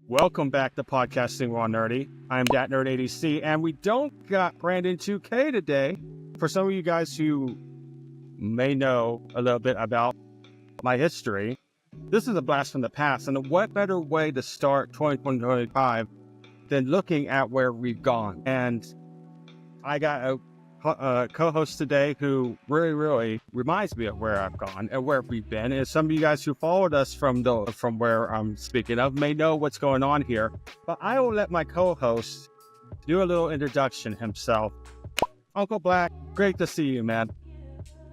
Welcome back to Podcasting Raw Nerdy. I'm Dat Nerd ADC, and we don't got Brandon 2K today. For some of you guys who may know a little bit about my history, this is a blast from the past, and what better way to start 2025 than looking at where we've gone. And I got a co-host today who really reminds me of where I've gone and where we've been. And some of you guys who followed us from where I'm speaking of may know what's going on here. But I will let my co-host do a little introduction himself. Uncle Black, great to see you, man.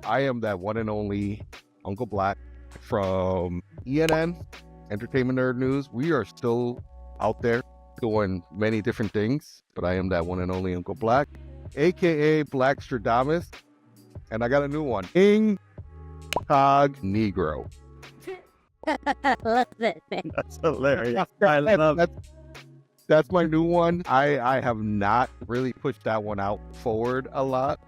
I am that one and only Uncle Black from ENN, Entertainment Nerd News. We are still out there doing many different things, but I am that one and only Uncle Black, aka Blackstradamus, and I got a new one, Incognegro. Love it, man. That's hilarious. I love it. That's my new one. I have not really pushed that one out forward a lot.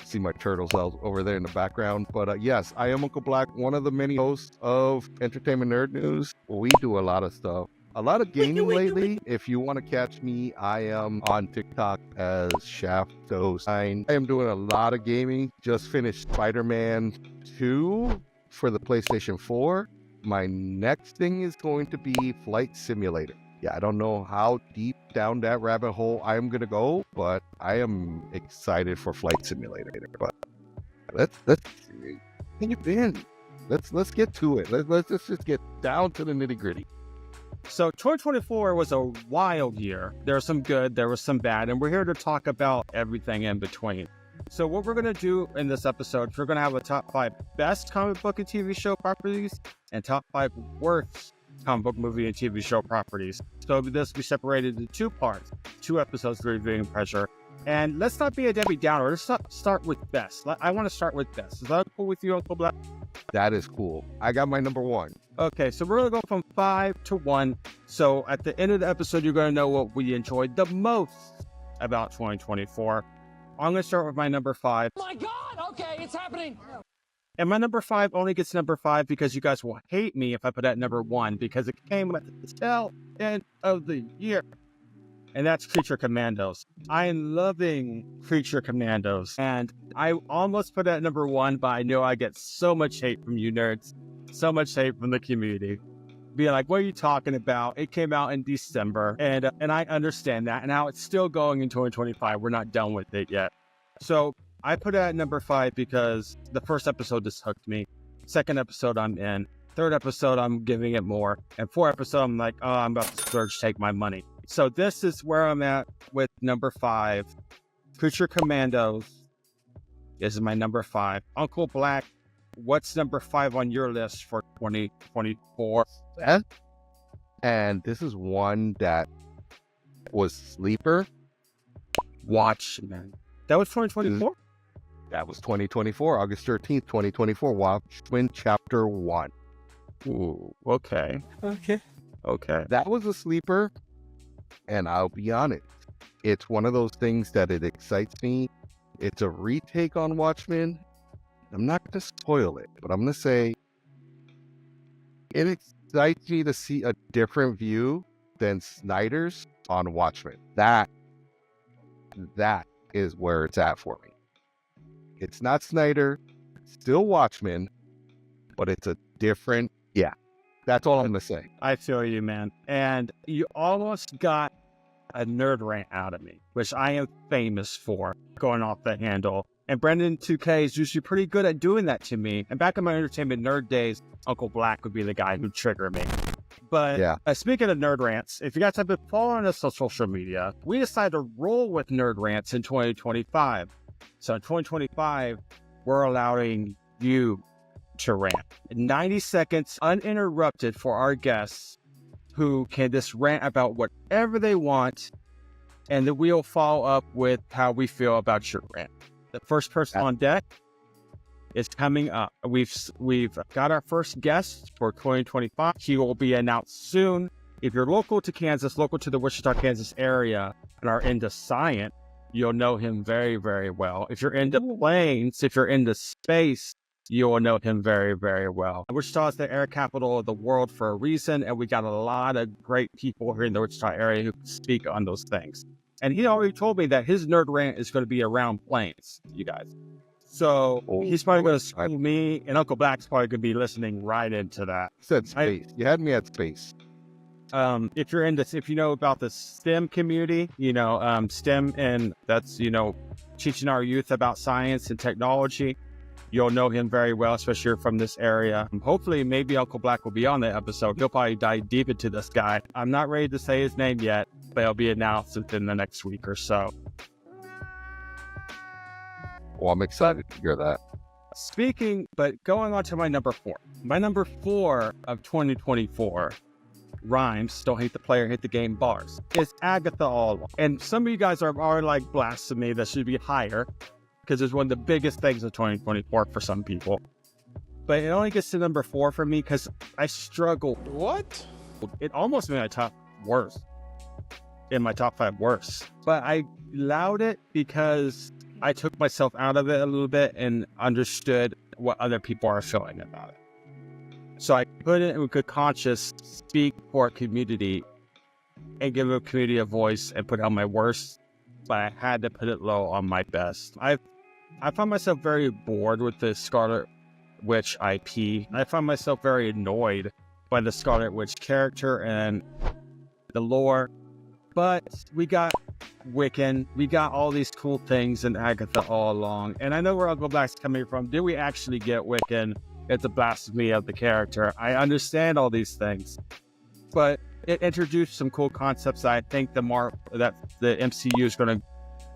See my turtles out over there in the background. But yes, I am Uncle Black, one of the many hosts of Entertainment Nerd News. We do a lot of stuff. A lot of gaming lately. If you want to catch me, I am on TikTok as Shaft09. I am doing a lot of gaming. Just finished Spider-Man 2 for the PlayStation 4. My next thing is going to be Flight Simulator. Yeah, I don't know how deep down that rabbit hole I am going to go, but I am excited for Flight Simulator. But let's can you been? Let's get to it. Let's just get down to the nitty-gritty. So 2024 was a wild year. There was some good, there was some bad, and we're here to talk about everything in between. So what we're going to do in this episode, we're going to have a top 5 best comic book and TV show properties and top 5 worst comic book movie and TV show properties. So this will be separated into 2 parts, 2 episodes reviewing pressure. And let's not be a Debbie Downer. Let's start with best. I want to start with best. Is that cool with you, Uncle Black? That is cool. I got my number 1. Okay, so we're going to go from 5 to 1. So at the end of the episode, you're going to know what we enjoyed the most about 2024. I'm going to start with my number 5. Oh my God! Okay, it's happening. And my number 5 only gets number 5 because you guys will hate me if I put it at number 1 because it came at the tail end of the year. And that's Creature Commandos. I am loving Creature Commandos. And I almost put it at number 1, but I know I get so much hate from you nerds. So much hate from the community. Being like, what are you talking about? It came out in December. And I understand that. And now it's still going in 2025. We're not done with it yet. So I put it at number 5 because the first episode just hooked me. Second episode, I'm in. Third episode, I'm giving it more. And 4th episode, I'm like, oh, I'm about to splurge, take my money. So this is where I'm at with number 5. Creature Commandos is my number 5. Uncle Black, what's number 5 on your list for 2024? And this is one that was sleeper. Watchmen. That was 2024? That was 2024, August 13th, 2024. Watchmen Chapter 1. Ooh, okay. That was a sleeper. And I'll be honest, it's one of those things that it excites me. It's a retake on Watchmen. I'm not going to spoil it, but I'm going to say it excites me to see a different view than Snyder's on Watchmen. That is where it's at for me. It's not Snyder, it's still Watchmen, but it's a different, that's all I'm going to say. I feel you, man. And you almost got a nerd rant out of me, which I am famous for, going off the handle. And Brandon 2K is usually pretty good at doing that to me. And back in my entertainment nerd days, Uncle Black would be the guy who'd trigger me. But speaking of nerd rants, if you guys have been following us on social media, we decided to roll with nerd rants in 2025. So in 2025, we're allowing you to rant. 90 seconds uninterrupted for our guests who can just rant about whatever they want. And then we'll follow up with how we feel about your rant. The first person on deck is coming up. We've got our first guest for 2025. He will be announced soon. If you're local to Kansas, local to the Wichita, Kansas area, and are into science, you'll know him very, very well. If you're into planes, if you're into space, you will know him very, very well. Wichita is the air capital of the world for a reason, and we got a lot of great people here in the Wichita area who speak on those things. And he already told me that his nerd rant is going to be around planes, you guys. So he's probably going to school me, and Uncle Black's probably going to be listening right into that. Said space. You had me at space. If you're into, if you know about the STEM community, STEM, and that's, teaching our youth about science and technology, you'll know him very well, especially if you're from this area. Hopefully, maybe Uncle Black will be on the episode. He'll probably dive deep into this guy. I'm not ready to say his name yet, but it'll be announced within the next week or so. Well, I'm excited to hear that. Going on to my number 4. My number 4 of 2024 rhymes, don't hate the player, hate the game bars, is Agatha all along. And some of you guys are like blasphemy that should be higher, because it's one of the biggest things of 2024 for some people. But it only gets to number 4 for me because I struggled. What? It almost made my top worst. In my top 5 worst. But I allowed it because I took myself out of it a little bit and understood what other people are feeling about it. So I put it in good conscience, speak for a community, and give a community a voice and put out my worst, but I had to put it low on my best. I found myself very bored with the Scarlet Witch IP. I found myself very annoyed by the Scarlet Witch character and the lore. But we got Wiccan, we got all these cool things in Agatha all along. And I know where Uncle Black's coming from. Did we actually get Wiccan? It's a blasphemy of the character. I understand all these things. But it introduced some cool concepts that I think the MCU is going to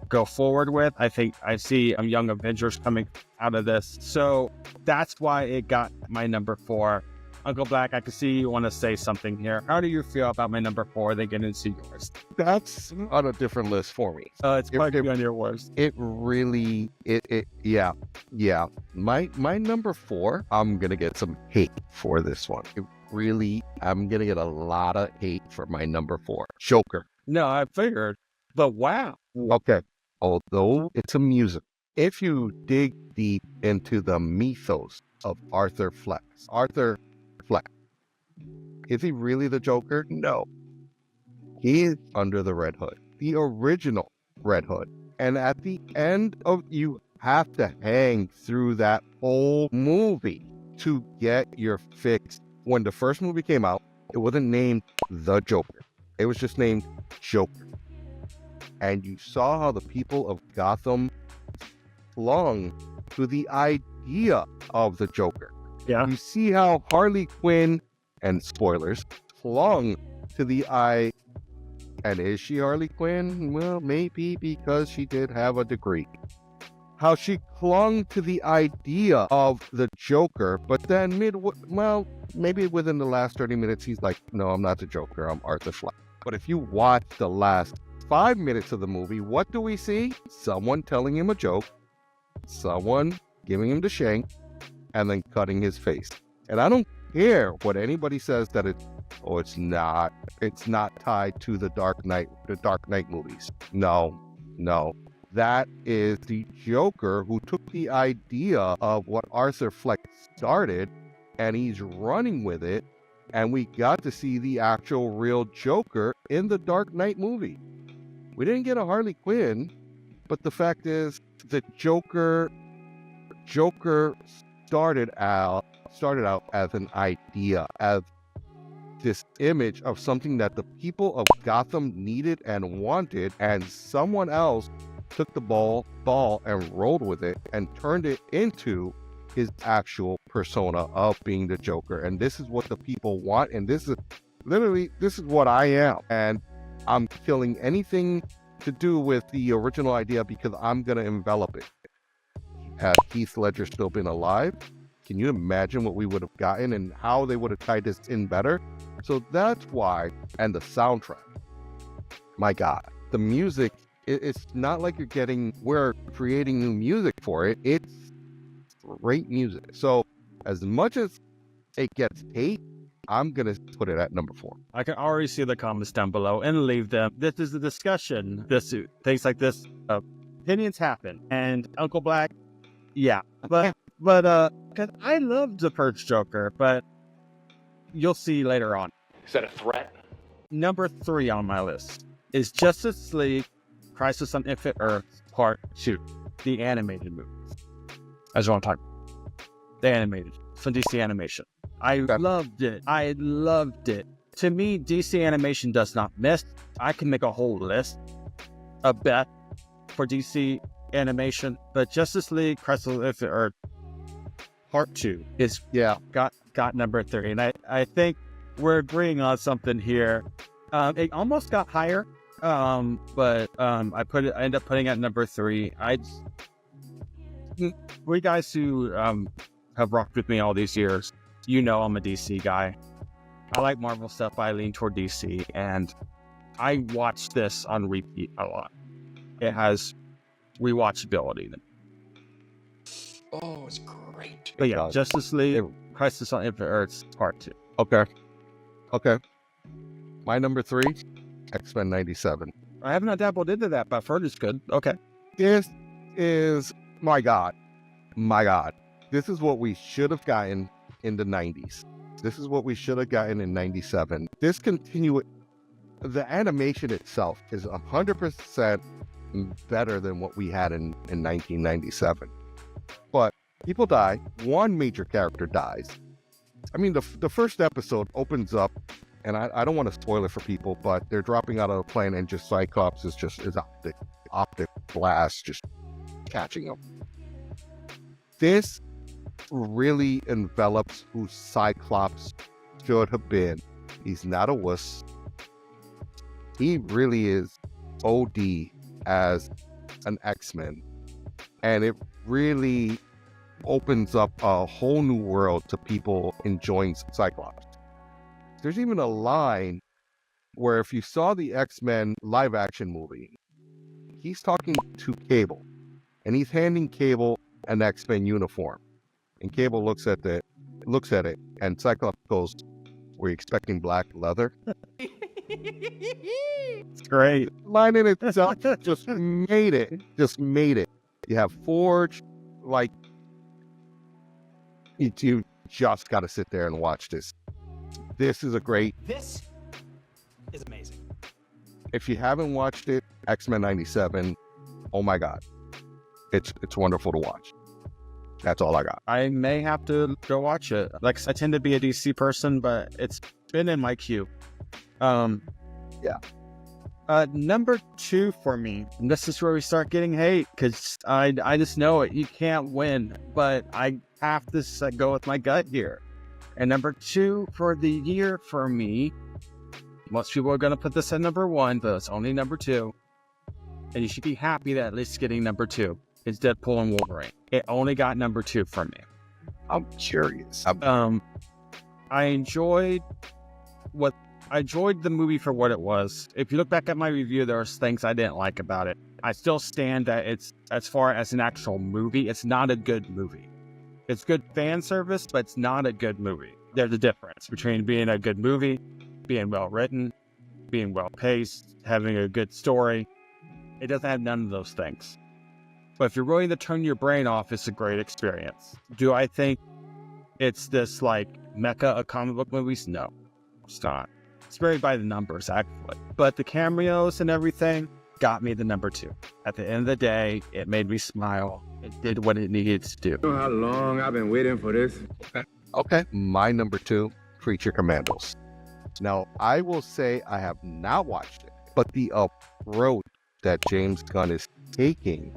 go forward with. I think I see Young Avengers coming out of this. So that's why it got my number 4. Uncle Black, I can see you want to say something here. How do you feel about my number 4? Then get into yours. That's on a different list for me. It's probably on your worst. It really, yeah. My number 4, I'm going to get some hate for this one. I'm going to get a lot of hate for my number 4. Joker. No, I figured, but wow. Okay. Although it's a music, if you dig deep into the mythos of Arthur Fleck, is he really the Joker? No. He is under the Red Hood, the original Red Hood. And at the end of, you have to hang through that whole movie to get your fix. When the first movie came out, it wasn't named The Joker. It was just named Joker. And you saw how the people of Gotham clung to the idea of the Joker. Yeah. You see how Harley Quinn, and spoilers, clung to the and is she Harley Quinn? Well, maybe, because she did have a degree. How she clung to the idea of the Joker, but then maybe within the last 30 minutes, he's like, no, I'm not the Joker, I'm Arthur Fleck. But if you watch the last 5 minutes of the movie, what do we see? Someone telling him a joke, someone giving him the shank, and then cutting his face. And I don't care what anybody says that it's not tied to the Dark Knight movies. No. That is the Joker who took the idea of what Arthur Fleck started, and he's running with it, and we got to see the actual real Joker in the Dark Knight movie. We didn't get a Harley Quinn, but the fact is the Joker started out as an idea, as this image of something that the people of Gotham needed and wanted, and someone else took the ball and rolled with it and turned it into his actual persona of being the Joker. And this is what the people want, and this is what I am. And I'm killing anything to do with the original idea because I'm going to envelop it. Had Heath Ledger still been alive, can you imagine what we would have gotten and how they would have tied this in better? So that's why, and the soundtrack. My God, the music, it's not like we're creating new music for it. It's great music. So as much as it gets hate, I'm going to put it at number 4. I can already see the comments down below and leave them. This is the discussion. Things like this, opinions happen. And Uncle Black, yeah. But But 'cause I love the first Joker, but you'll see later on. Is that a threat? Number 3 on my list is Justice League Crisis on Infinite Earths Part 2, the animated movie. That's what I'm talking about. The animated, from DC Animation. I loved it. I loved it. To me, DC Animation does not miss. I can make a whole list of bet for DC Animation, but Justice League Crisis on Infinite Earth Part 2 is got number 3, and I think we're agreeing on something here. It almost got higher, but I ended up putting it at number 3. We guys who have rocked with me all these years, you know I'm a DC guy. I like Marvel stuff. I lean toward DC, and I watch this on repeat a lot. It has rewatchability. Oh, it's great. But yeah, Justice League Crisis on Infinite Earths Part 2. Okay. My number 3, X-Men 97. I have not dabbled into that, but I've heard it's good. Okay. This is, my God. This is what we should have gotten in the 90s. This is what we should have gotten in 97. The animation itself is 100% better than what we had in 1997. But people die. One major character dies. I mean, the first episode opens up, and I don't want to spoil it for people, but they're dropping out of a plane, and just Cyclops is optic blast just catching them. This really envelops who Cyclops should have been. He's not a wuss. He really is OD as an X-Men, and it really opens up a whole new world to people enjoying Cyclops. There's even a line where if you saw the X-Men live action movie, he's talking to Cable, and he's handing Cable an X-Men uniform, and Cable looks at it, and Cyclops goes, "Were you expecting black leather?" It's great. Line in itself just made it. You have Forge, like, you just got to sit there and watch this. This is This is amazing. If you haven't watched it, X-Men 97, oh my God. It's wonderful to watch. That's all I got. I may have to go watch it. Like, I tend to be a DC person, but it's been in my queue. Number 2 for me, and this is where we start getting hate, because I just know it. You can't win, but I have to go with my gut here. And number 2 for the year for me, most people are going to put this at number 1, but it's only number 2. And you should be happy that at least getting number 2. It's Deadpool and Wolverine. It only got number 2 from me. I'm curious. I enjoyed the movie for what it was. If you look back at my review, there was things I didn't like about it. I still stand that it's, as far as an actual movie, it's not a good movie. It's good fan service, but it's not a good movie. There's a difference between being a good movie, being well written, being well paced, having a good story. It doesn't have none of those things. But if you're willing to turn your brain off, it's a great experience. Do I think it's this like mecca of comic book movies? No, it's not. It's very by the numbers, actually. But the cameos and everything got me the number 2. At the end of the day, it made me smile. It did what it needed to do. You know how long I've been waiting for this? Okay. My number 2, Creature Commandos. Now, I will say I have not watched it, but the approach that James Gunn is taking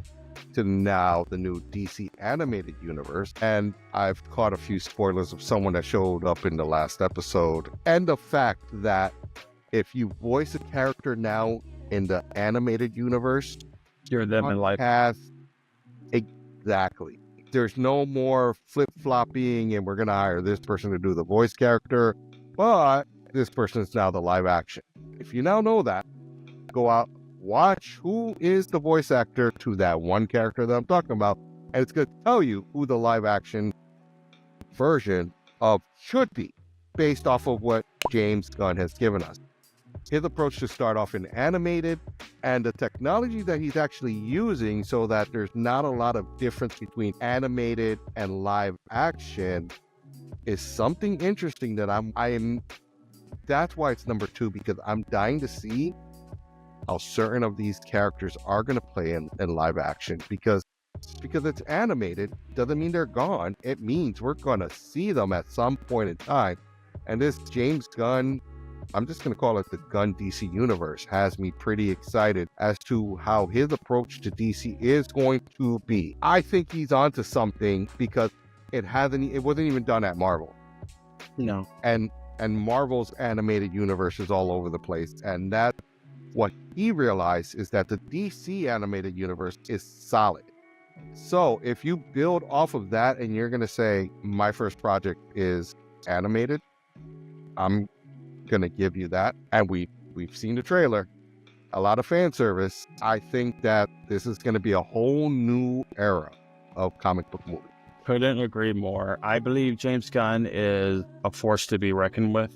to now the new DC animated universe, and I've caught a few spoilers of someone that showed up in the last episode, and the fact that if you voice a character now in the animated universe, You're them in life. Exactly. There's no more flip-flopping and we're going to hire this person to do the voice character, but this person is now the live action. If you now know that, go out, watch who is the voice actor to that one character that I'm talking about, and it's going to tell you who the live action version of should be based off of what James Gunn has given us. His approach to start off in animated And the technology that he's actually using so that there's not a lot of difference between animated and live action is something interesting that that's why it's number 2, because I'm dying to see how certain of these characters are going to play in live action, because it's animated doesn't mean they're gone. It means we're going to see them at some point in time. And this James Gunn, I'm just going to call it the Gunn DC universe, has me pretty excited as to how his approach to DC is going to be. I think he's onto something because it wasn't even done at Marvel. No. And Marvel's animated universe is all over the place. And that what he realized is that the DC animated universe is solid. So if you build off of that and you're going to say, my first project is animated, I'm going to give you that. And we've seen the trailer, a lot of fan service. I think that this is going to be a whole new era of comic book movies. Couldn't agree more. I believe James Gunn is a force to be reckoned with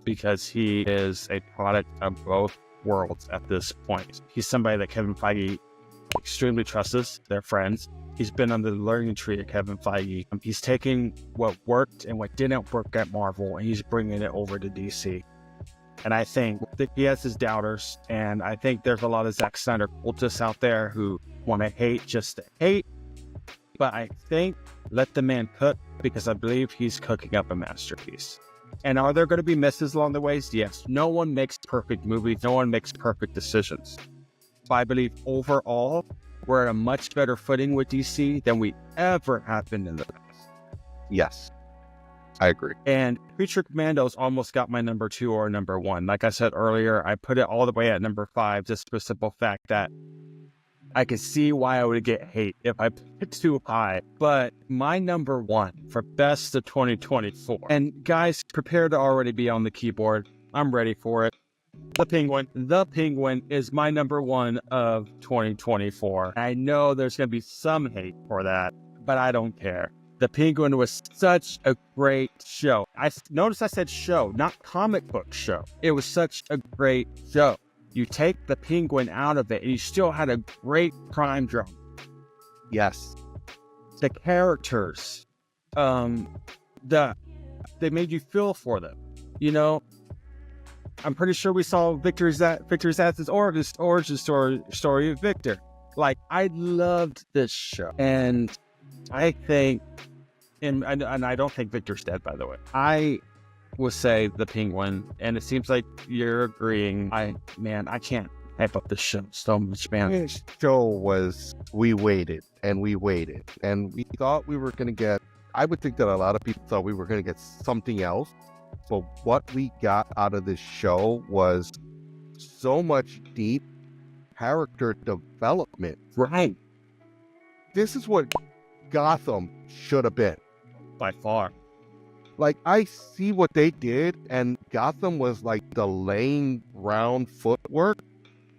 because he is a product of both worlds at this point. He's somebody that Kevin Feige extremely trusts. They're friends. He's been under the learning tree of Kevin Feige. He's taking what worked and what didn't work at Marvel, and he's bringing it over to DC. And I think that he has his doubters, and I think there's a lot of Zack Snyder cultists out there who want to hate just to hate. But I think let the man cook, because I believe he's cooking up a masterpiece. And are there going to be misses along the ways? Yes. No one makes perfect movies. No one makes perfect decisions. But I believe overall, we're at a much better footing with DC than we ever have been in the past. Yes, I agree. And Creature Commandos almost got my number 2 or number 1. Like I said earlier, I put it all the way at number 5, just for the simple fact that I could see why I would get hate if I put it too high. But my number 1 for best of 2024. And guys, prepare to already be on the keyboard. I'm ready for it. The Penguin. The Penguin is my number 1 of 2024. I know there's going to be some hate for that, but I don't care. The Penguin was such a great show. Notice I said show, not comic book show. It was such a great show. You take the Penguin out of it, and you still had a great crime drama. Yes. The characters, they made you feel for them. You know, I'm pretty sure we saw Victor Zatz's origin story of Victor. Like, I loved this show, and I think, and I don't think Victor's dead, by the way. I will say the Penguin, and it seems like you're agreeing. I can't hype up this show so much, man. This show was, we waited and we thought we were going to get, I would think that a lot of people thought we were going to get something else, but what we got out of this show was so much deep character development. Right. This is what Gotham should have been. By far. Like, I see what they did, and Gotham was like the laying ground footwork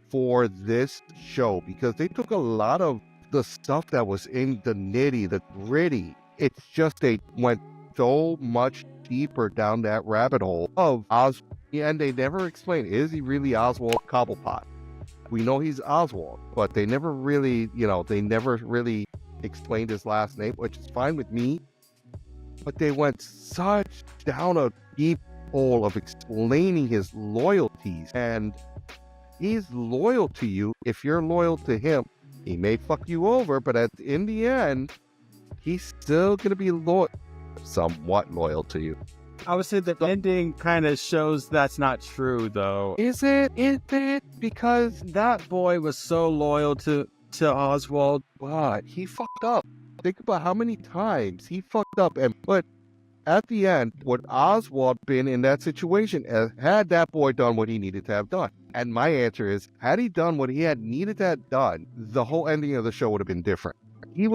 for this show, because they took a lot of the stuff that was in the nitty, the gritty. It's just they went so much deeper down that rabbit hole of Oswald, and they never explained, is he really Oswald Cobblepot? We know he's Oswald, but they never really explained his last name, which is fine with me. But they went such down a deep hole of explaining his loyalties. And he's loyal to you if you're loyal to him. He may fuck you over, but in the end, he's still going to be somewhat loyal to you. I would say the ending kind of shows that's not true, though. Is it? Because that boy was so loyal to Oswald. But he fucked up. Think about how many times he fucked up, but at the end, would Oswald been in that situation had that boy done what he needed to have done? And my answer is, had he done what he had needed to have done, the whole ending of the show would have been different. He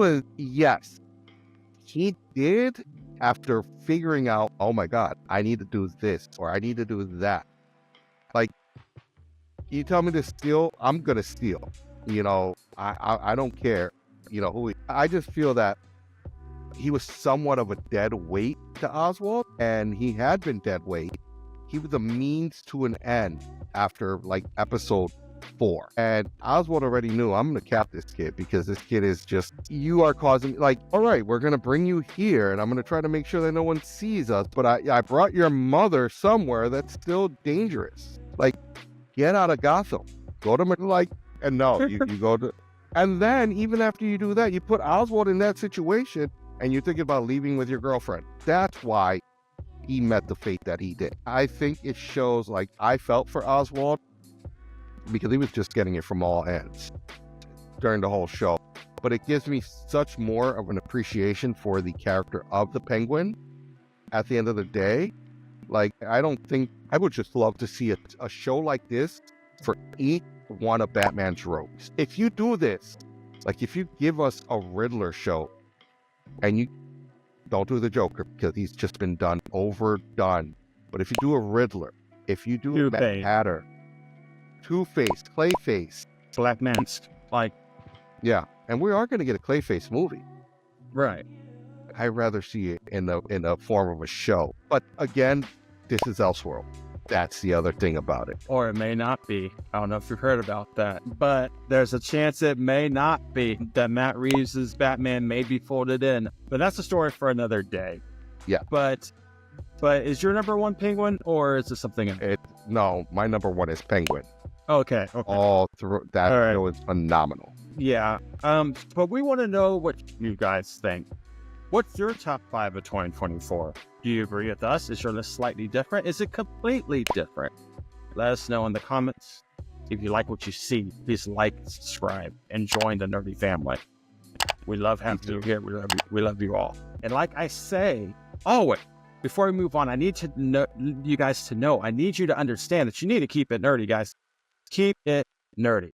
did, after figuring out, oh my God, I need to do this, or I need to do that. Like, you tell me to steal, I'm gonna steal. You know, I don't care. You know, I just feel that he was somewhat of a dead weight to Oswald, and he had been dead weight. He was a means to an end after like episode 4. And Oswald already knew, I'm going to cap this kid because this kid is just, you are causing, like, all right, we're going to bring you here and I'm going to try to make sure that no one sees us. But I brought your mother somewhere that's still dangerous. Like, get out of Gotham. Go to, like, and no, you go to, and then even after you do that, you put Oswald in that situation and you're thinking about leaving with your girlfriend. That's why he met the fate that he did. I think it shows, like, I felt for Oswald because he was just getting it from all ends during the whole show. But it gives me such more of an appreciation for the character of the Penguin at the end of the day. Like, I don't think, I would just love to see a show like this for each one of Batman's rogues. If you do this, like if you give us a Riddler show and you don't do the Joker because he's just been overdone. But if you do a Riddler, if you do a Mad Hatter, Two-Face, Clayface, Black Mask, like, yeah, and we are going to get a Clayface movie. right. I'd rather see it in the form of a show. But again, this is Elseworld. That's the other thing about it. Or it may not be. I don't know if you've heard about that, but there's a chance it may not be, that Matt Reeves' Batman may be folded in. But that's a story for another day. Yeah. But is your number one Penguin, or is it something else? No, my number one is Penguin. Okay. All through that show is phenomenal. Yeah. But we want to know what you guys think. What's your top 5 of 2024? Do you agree with us? Is your list slightly different? Is it completely different? Let us know in the comments. If you like what you see, please like, subscribe, and join the nerdy family. We love having you here. We love you all. And like I say, always, before we move on, I need to know you guys to know. I need you to understand that you need to keep it nerdy, guys. Keep it nerdy.